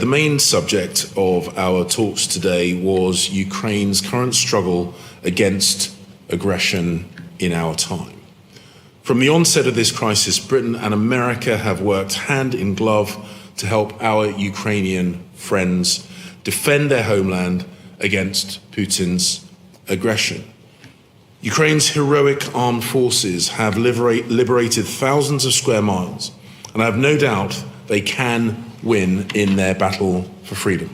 The main subject of our talks today was Ukraine's current struggle against aggression in our time. From the onset of this crisis, Britain and America have worked hand in glove to help our Ukrainian friends defend their homeland against Putin's aggression. Ukraine's heroic armed forces have liberated thousands of square miles, and I have no doubt they can win in their battle for freedom.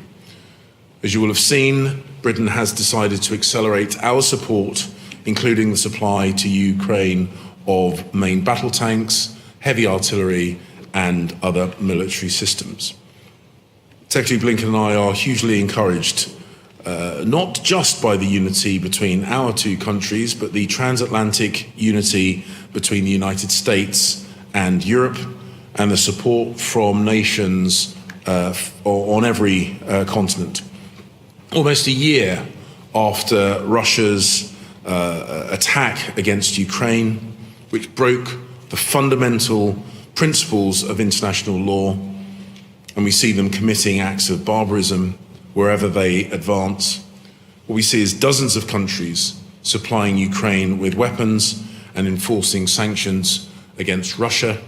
As you will have seen, Britain has decided to accelerate our support, including the supply to Ukraine of main battle tanks, heavy artillery, and other military systems. Secretary Blinken and I are hugely encouraged, not just by the unity between our two countries, but the transatlantic unity between the United States and Europe, and the support from nations on every continent. Almost a year after Russia's attack against Ukraine, which broke the fundamental principles of international law, and we see them committing acts of barbarism wherever they advance. What we see is dozens of countries supplying Ukraine with weapons and enforcing sanctions against Russia.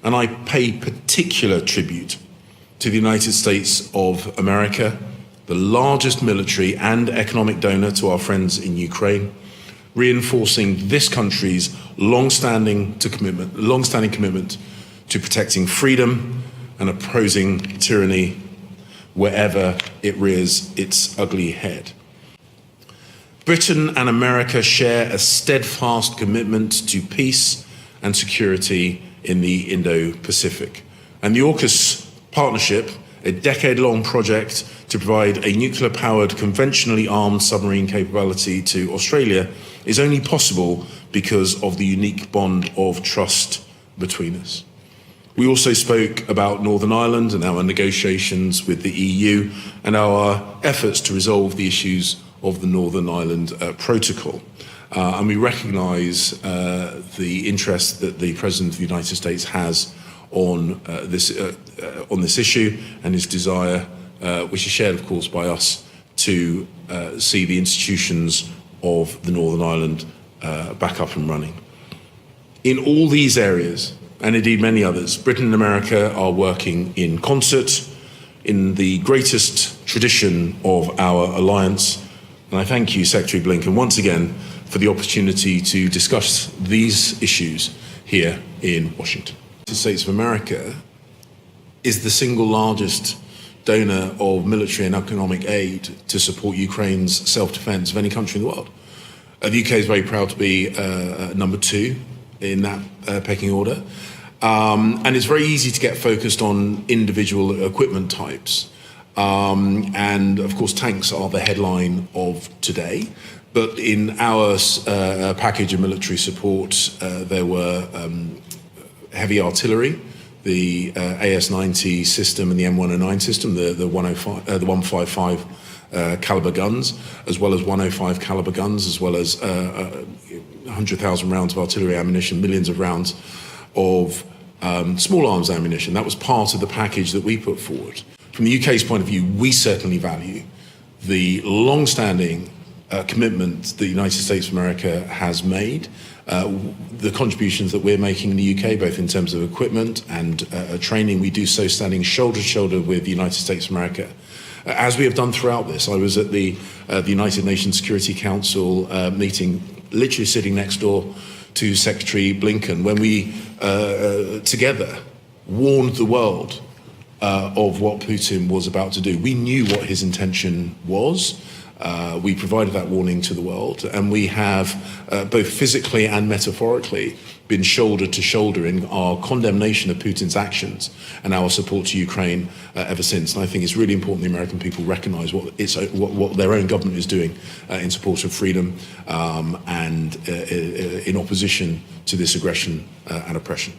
And I pay particular tribute to the United States of America, the largest military and economic donor to our friends in Ukraine, reinforcing this country's long-standing commitment to protecting freedom and opposing tyranny wherever it rears its ugly head. Britain and America share a steadfast commitment to peace and security in the Indo-Pacific. And the AUKUS partnership, a decade-long project to provide a nuclear-powered, conventionally armed submarine capability to Australia, is only possible because of the unique bond of trust between us. We also spoke about Northern Ireland and our negotiations with the EU and our efforts to resolve the issues of the Northern Ireland Protocol. And we recognise the interest that the President of the United States has on this issue, and his desire, which is shared, of course, by us, to see the institutions of the Northern Ireland back up and running. In all these areas, and indeed many others, Britain and America are working in concert in the greatest tradition of our alliance. And I thank you, Secretary Blinken, once again for the opportunity to discuss these issues here in Washington. The United States of America is the single largest donor of military and economic aid to support Ukraine's self-defense of any country in the world. The UK is very proud to be number 2 in that pecking order. And it's very easy to get focused on individual equipment types. And of course, tanks are the headline of today. But in our package of military support, there were heavy artillery, the AS-90 system and the M109 system, the 155 caliber guns, as well as 105 caliber guns, as well as 100,000 rounds of artillery ammunition, millions of rounds of small arms ammunition. That was part of the package that we put forward. From the UK's point of view, we certainly value the long-standing commitment that the United States of America has made, the contributions that we're making in the UK, both in terms of equipment and training. We do so standing shoulder to shoulder with the United States of America, as we have done throughout this. I was at the United Nations Security Council meeting, literally sitting next door to Secretary Blinken, when we together warned the world of what Putin was about to do. We knew what his intention was. We provided that warning to the world, and we have both physically and metaphorically been shoulder to shoulder in our condemnation of Putin's actions and our support to Ukraine ever since. And I think it's really important the American people recognise what their own government is doing in support of freedom and in opposition to this aggression and oppression.